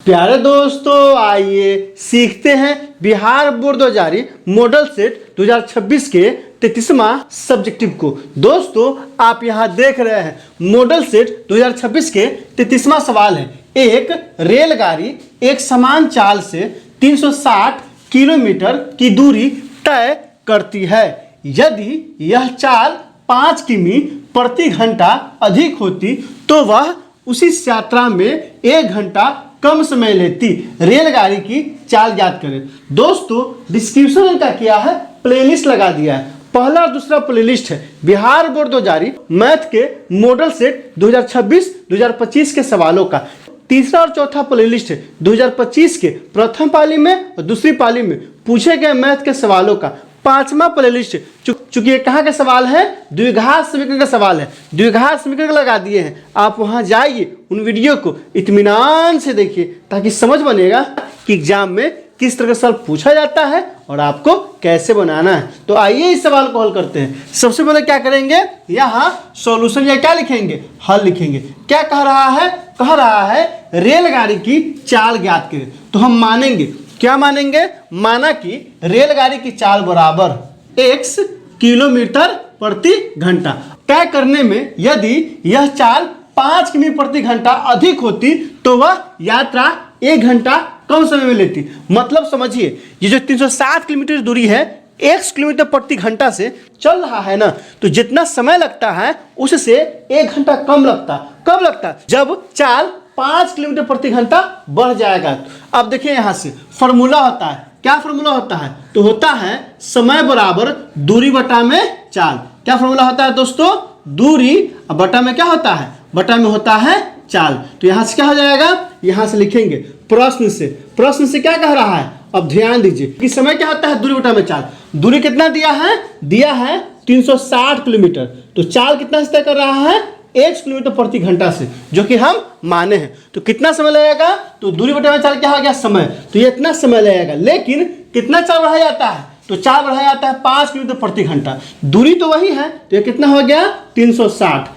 प्यारे दोस्तों, आइए सीखते हैं बिहार बोर्ड 2000 मॉडल सेट 2026 के 33वां सब्जेक्टिव को। दोस्तों, आप यहाँ देख रहे हैं मॉडल सेट 2026 के 33वां सवाल है। एक रेलगाड़ी एक समान चाल से 360 किलोमीटर की दूरी तय करती है। यदि यह चाल 5 किमी प्रति घंटा अधिक होती तो वह उसी यात्रा में 1 घंटा कम समय लेती। रेलगाड़ी की चाल ज्ञात करें। दोस्तों, डिस्क्रिप्शन का क्या है, प्लेलिस्ट लगा दिया है। पहला और दूसरा प्लेलिस्ट है बिहार बोर्ड 2000 मैथ के मॉडल सेट 2026-2025 के सवालों का। तीसरा और चौथा प्लेलिस्ट है 2025 के प्रथम पाली में और दूसरी पाली में पूछे गए मैथ के सवालों का। पांचवा प्लेलिस्ट चूंकि ये कहाँ का सवाल है, द्विघात समीकरण का सवाल है, द्विघात समीकरण लगा दिए हैं। आप वहां जाइए, उन वीडियो को इत्मीनान से देखिए ताकि समझ बनेगा कि एग्जाम में किस तरह का सवाल पूछा जाता है और आपको कैसे बनाना है। तो आइए इस सवाल को हल करते हैं। सबसे पहले क्या करेंगे, यहाँ सॉल्यूशन या क्या लिखेंगे, हल लिखेंगे। क्या कह रहा है, कह रहा है रेलगाड़ी की चाल ज्ञात करें। तो हम मानेंगे, क्या मानेंगे, माना कि रेलगाड़ी की चाल बराबर x किलोमीटर प्रति घंटा। तय करने में यदि यह चाल 5 किमी प्रति घंटा अधिक होती तो वह यात्रा 1 घंटा कम समय में लेती। मतलब समझिए, ये जो 360 किलोमीटर दूरी है 1 किलोमीटर प्रति घंटा से चल रहा है ना, तो जितना समय लगता है उससे 1 घंटा कम लगता। कब लगता, जब चाल 5 किलोमीटर प्रति घंटा बढ़ जाएगा। अब देखिए यहाँ से फॉर्मूला होता है, क्या फॉर्मूला होता है, तो होता है समय बराबर दूरी बटा में चाल। क्या फॉर्मूला होता है दोस्तों, दूरी बटा में क्या होता है, बटा में होता है चाल। तो यहाँ से क्या हो जाएगा, यहाँ से लिखेंगे प्रश्न से क्या कह रहा है। अब ध्यान दीजिए कि समय क्या होता है, दूरी बटा में चाल। दूरी कितना दिया है 360 किलोमीटर। तो चाल कितना से तय कर रहा है, 1 किलोमीटर प्रति घंटा से, जो कि हम माने हैं। तो कितना समय लगेगा, तो दूरी बटे में चाल क्या हो गया, समय। तो ये इतना समय लगेगा, लेकिन कितना चाल बढ़ाया जाता है, तो चाल बढ़ाया जाता है 5 किलोमीटर प्रति घंटा। दूरी तो वही है, तो ये कितना हो गया 360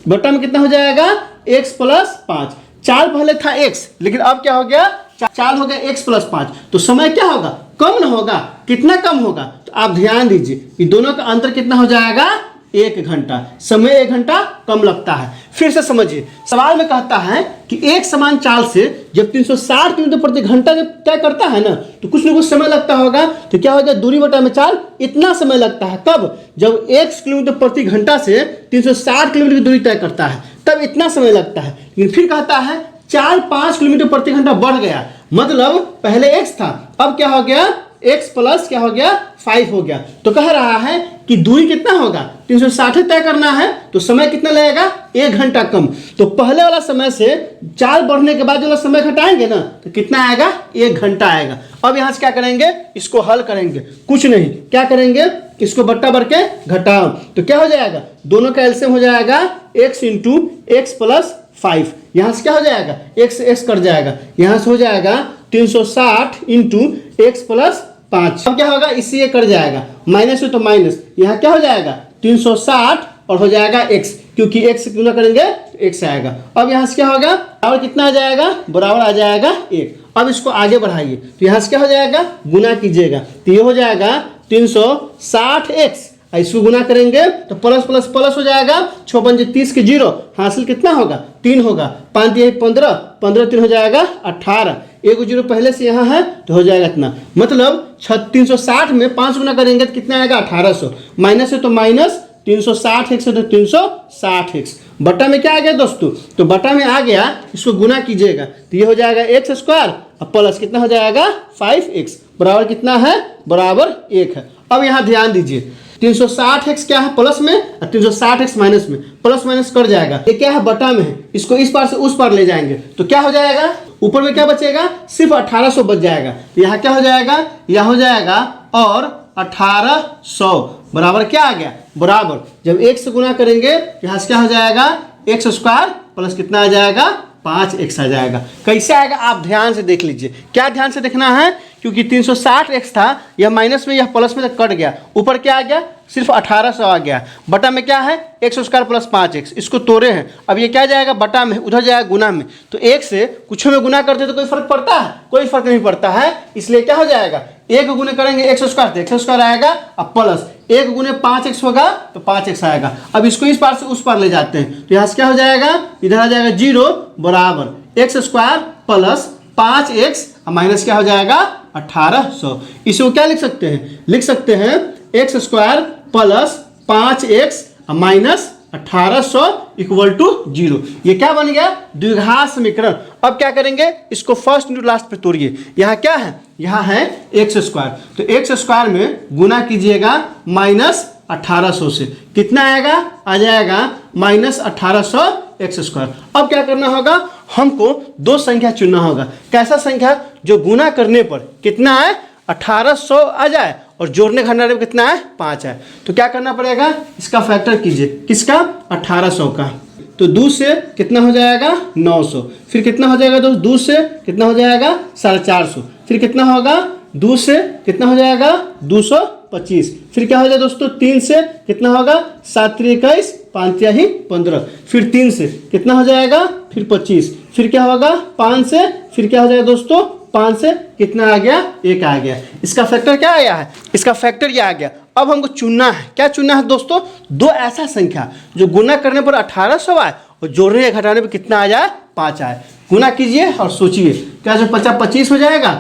बटा में कितना हो जाएगा x + 5। चाल पहले था x, लेकिन अब क्या हो गया, चाल हो गया x + 5। तो समय क्या होगा, कम न होगा। कितना कम होगा, तो आप ध्यान दीजिए कि दोनों का अंतर कितना हो जाएगा, 1 घंटा। समय 1 घंटा कम लगता है। फिर से समझिए, सवाल में कहता है कि एक समान चाल से जब 360 किलोमीटर प्रति घंटा जब तय करता है ना, तो कुछ न कुछ समय लगता होगा। तो क्या हो गया, दूरी बटा में चाल इतना समय लगता है। कब, जब 1 किलोमीटर प्रति घंटा से 360 किलोमीटर की दूरी तय करता है, तब इतना समय लगता है। लेकिन फिर कहता है चाल 5 किलोमीटर प्रति घंटा बढ़ गया, मतलब पहले x था, अब क्या हो गया, x + क्या हो गया 5 हो गया। तो कह रहा है कि दूरी कितना होगा, 360 तय करना है, तो समय कितना लगेगा, 1 घंटा कम। तो पहले वाला समय से चाल बढ़ने के बाद जो समय घटाएंगे ना, तो कितना आएगा, 1 घंटा आएगा। अब यहाँ से क्या करेंगे, इसको हल करेंगे। कुछ नहीं, क्या करेंगे, इसको बट्टा बढ़ के घटाओ। तो क्या हो जाएगा, दोनों का एलसीएम हो जाएगा x × x + 5। यहाँ से क्या हो जाएगा, x से x कट जाएगा, यहाँ से हो जाएगा 360 × x + 5। अब क्या होगा, इससे ये कट जाएगा, माइनस है तो माइनस, यहाँ क्या हो जाएगा 360 और हो जाएगा x, क्योंकि x से गुना करेंगे तो x आएगा। अब यहाँ से क्या होगा, बराबर कितना आ जाएगा, बराबर आ जाएगा 1। अब इसको आगे बढ़ाइए, तो यहाँ से क्या हो जाएगा, गुना कीजिएगा, तो ये हो जाएगा 360x। इसको गुना करेंगे तो प्लस प्लस प्लस हो जाएगा, 6 × 5 = 30 के 0, हासिल कितना होगा, 3 होगा। 5 × 3 = 15, 15 × 3 हो जाएगा 18। 1 0 पहले से यहाँ है तो हो जाएगा इतना। मतलब 360 में 5 गुना करेंगे तो कितना आएगा, 1800। माइनस है तो माइनस, 360x है तो 360x। बटा में क्या आ गया दोस्तों, तो बटा में आ गया, इसको गुना कीजिएगा तो ये हो जाएगा x² और प्लस कितना हो जाएगा 5x, बराबर कितना है, बराबर 1 है। अब यहाँ ध्यान दीजिए, 360x क्या है प्लस में और 360x माइनस में, प्लस माइनस कर जाएगा। ये क्या है, बटा में है, इसको इस पार से उस पार ले जाएंगे तो क्या हो जाएगा, ऊपर में क्या बचेगा, सिर्फ 1800 बच जाएगा। यहाँ क्या हो जाएगा, यहाँ हो जाएगा और 1800 बराबर क्या आ गया, बराबर जब 1 से गुना करेंगे यहाँ से क्या हो जाएगा, x² प्लस कितना आ जाएगा, 5x आ जाएगा। कैसे आएगा, आप ध्यान से देख लीजिए। क्या ध्यान से देखना है क्योंकि 360x था, यह माइनस में यह प्लस में कट गया, ऊपर क्या आ गया, सिर्फ 1800 आ गया। बटा में क्या है, एक्स स्क्वायर प्लस 5x, इसको तोड़े हैं। अब ये क्या जाएगा, बटा में, उधर जाएगा गुना में। तो एक से कुछ में गुना करते तो कोई फर्क पड़ता है, कोई फर्क नहीं पड़ता है। इसलिए क्या हो जाएगा, एक गुने करेंगे एक्स स्क्वायर तो एक्स स्क्वायर आएगा, अब प्लस एक गुने 5x होगा तो 5x आएगा। अब इसको इस पार से उस पार ले जाते हैं, तो यहाँ से क्या हो जाएगा, इधर आ जाएगा 0 बराबर x square plus 5x minus क्या हो जाएगा 1800। इसको क्या लिख सकते हैं, लिख सकते हैं x square plus 5x minus 1800 equal to 0। ये क्या बन गया, द्विघात समीकरण। अब क्या करेंगे, इसको फर्स्ट इंटू लास्ट पे तोड़िए। यहाँ क्या है, यहाँ है एक्स स्क्वायर, तो एक्स स्क्वायर में गुना कीजिएगा माइनस 1800 से, कितना आएगा, आ जाएगा माइनस 1800 एक्स स्क्वायर। अब क्या करना होगा, हमको दो संख्या चुनना होगा। कैसा संख्या, जो गुना करने पर कितना है 1800 आ जाए और जोड़ने घटाने में कितना है 5 है। तो क्या करना पड़ेगा, इसका फैक्टर कीजिए, किसका, 1800 का। तो 2 से कितना हो जाएगा 900, फिर कितना हो जाएगा दोस्त, 2 से कितना हो जाएगा 450, फिर कितना होगा 2 से कितना हो जाएगा 225, फिर क्या हो जाएगा दोस्तों 3 से कितना होगा 7 3 21 5 3 15, फिर 3 से कितना हो जाएगा फिर 25, फिर क्या होगा 5 से, फिर क्या हो जाएगा दोस्तों 5 से कितना आ गया 1 आ गया। इसका फैक्टर क्या आया है, इसका फैक्टर ये आ गया। अब हमको चुनना है, क्या चुनना है दोस्तों, दो ऐसा संख्या जो गुना करने पर 1800 आए और जोड़ने या घटाने पर कितना आ जाए 5 आए। गुना कीजिए और सोचिए, क्या जो 50 25 हो जाएगा,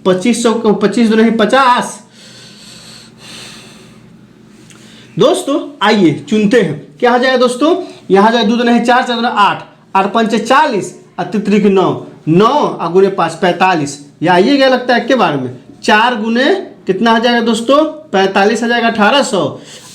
2500 को 25 नहीं 50। दोस्तों आइए चुनते हैं, क्या हो जाएगा दोस्तों, यहाँ जाए 2 नहीं 4 4 8 8 5 40 अतिरिक्त 9 9 और गुने 5 45। या आइए क्या लगता है के बारे में, 4 गुने कितना हो जाएगा दोस्तों 45 आ जाएगा 1800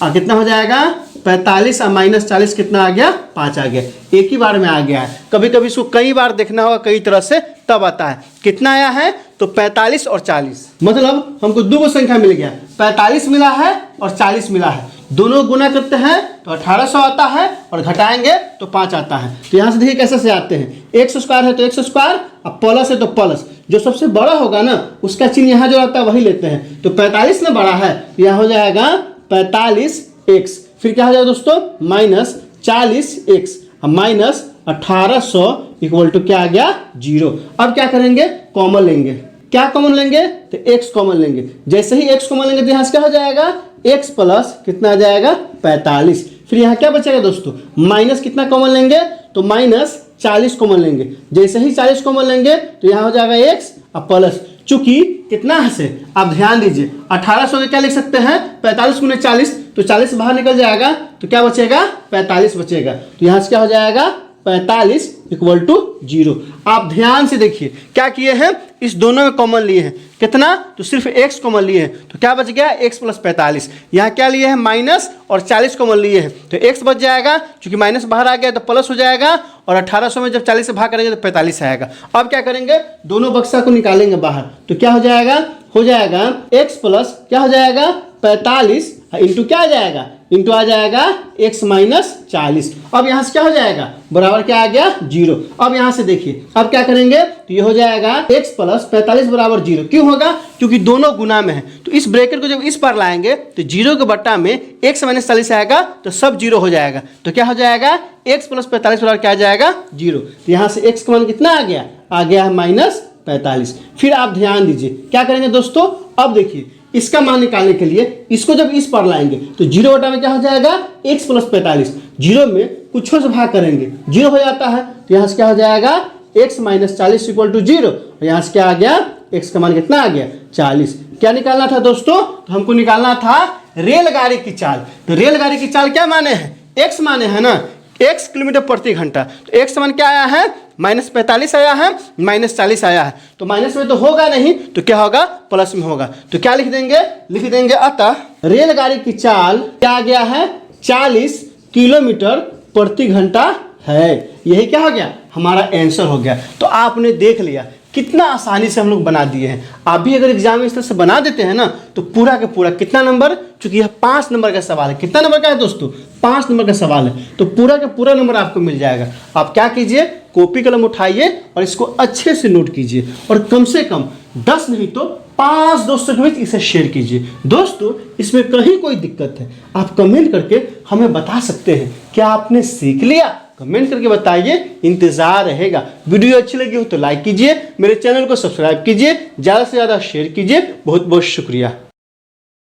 और कितना हो जाएगा 45 और माइनस 40 कितना आ गया 5 आ गया। एक ही बार में आ गया है, कभी कभी इसको कई बार देखना होगा कई तरह से तब आता है। कितना आया है तो 45 और 40, मतलब हमको दो संख्या मिल गया, 45 मिला है और 40 मिला है। दोनों गुना करते हैं तो 1800 आता है और घटाएंगे तो 5 आता है। तो यहाँ से देखिए कैसे से आते हैं, एक्स स्क्वायर है तो एक्स स्क्वायर और प्लस है तो प्लस, जो सबसे बड़ा होगा ना उसका चिन्ह यहाँ जो आता है वही लेते हैं। तो 45 ना बड़ा है, यहाँ हो जाएगा 45x, फिर क्या हो जाएगा दोस्तों minus 40x minus 1800 equal to क्या आ गया 0। अब क्या करेंगे, कॉमन लेंगे, क्या कॉमन लेंगे तो x कॉमन लेंगे। जैसे ही x कॉमन लेंगे तो यहाँ से क्या हो जाएगा x प्लस कितना आ जाएगा 45, फिर यहाँ क्या बचेगा दोस्तों माइनस कितना कॉमन लेंगे तो माइनस 40 कॉमन लेंगे। जैसे ही 40 कॉमन लेंगे तो यहाँ हो जाएगा x और प्लस, चूंकि कितना है से आप ध्यान दीजिए 1800 के क्या लिख सकते हैं 45 गुने 40, तो 40 बाहर निकल जाएगा तो क्या बचेगा 45 बचेगा। तो यहाँ से क्या हो जाएगा 45 इक्वल टू 0। आप ध्यान से देखिए क्या किए हैं, इस दोनों में कॉमन लिए हैं, कितना तो सिर्फ x कॉमन लिए हैं, तो क्या बच गया x प्लस 45। यहाँ क्या लिए हैं माइनस और 40 कॉमन लिए हैं तो x बच जाएगा, क्योंकि माइनस बाहर आ गया तो प्लस हो जाएगा और 1800 में जब 40 से भाग करेंगे तो 45 आएगा। अब क्या करेंगे, दोनों बक्सा को निकालेंगे बाहर, तो क्या हो जाएगा x प्लस क्या हो जाएगा 45 इंटू क्या आ जाएगा, इंटू आ जाएगा x माइनस 40। अब यहाँ से क्या हो जाएगा बराबर क्या आ गया 0। अब यहाँ से देखिए अब क्या करेंगे, तो ये हो जाएगा x प्लस 45 बराबर 0। क्यों होगा, क्योंकि दोनों गुना में है। तो इस ब्रैकेट को जब इस पर लाएंगे तो 0 के बट्टा में x माइनस 40 आएगा तो सब 0 हो जाएगा। तो क्या हो जाएगा x प्लस 45 बराबर क्या आ जाएगा 0। तो यहाँ से x का मान कितना आ गया है माइनस 45। फिर आप ध्यान दीजिए क्या करेंगे दोस्तों, अब देखिए इसका मान निकालने के लिए इसको जब इस पर लाएंगे तो 0 बटा में क्या हो जाएगा x प्लस 45, 0 में कुछ से भाग करेंगे 0 हो जाता है। तो यहाँ से क्या हो जाएगा x माइनस 40 इक्वल टू 0, और यहाँ से क्या आ गया x का मान कितना आ गया 40। क्या निकालना था दोस्तों, तो हमको निकालना था रेलगाड़ी की चाल। तो रेलगाड़ी की चाल क्या माने हैं, x माने हैं ना, x किलोमीटर प्रति घंटा। तो x मान क्या आया है माइनस 45 आया है, माइनस 40 आया है, तो माइनस में तो होगा नहीं तो क्या होगा प्लस में होगा। तो क्या लिख देंगे अतः रेलगाड़ी की चाल क्या आ गया है 40 किलोमीटर प्रति घंटा है। यही क्या हो गया हमारा आंसर हो गया। तो आपने देख लिया कितना आसानी से हम लोग बना दिए हैं। आप भी अगर एग्जाम में इस तरह से बना देते हैं ना तो पूरा का पूरा कितना नंबर, चूंकि यह 5 नंबर का सवाल है, कितना नंबर का है दोस्तों 5 नंबर का सवाल है, तो पूरा का पूरा नंबर आपको मिल जाएगा। आप क्या कीजिए, कॉपी कलम उठाइए और इसको अच्छे से नोट कीजिए और कम से कम 10 नहीं तो 5 दोस्तों के बीच इसे शेयर कीजिए। दोस्तों इसमें कहीं कोई दिक्कत है आप कमेंट करके हमें बता सकते हैं। क्या आपने सीख लिया? कमेंट करके बताइए, इंतजार रहेगा। वीडियो अच्छी लगी हो तो लाइक कीजिए, मेरे चैनल को सब्सक्राइब कीजिए, ज़्यादा से ज़्यादा शेयर कीजिए। बहुत बहुत शुक्रिया।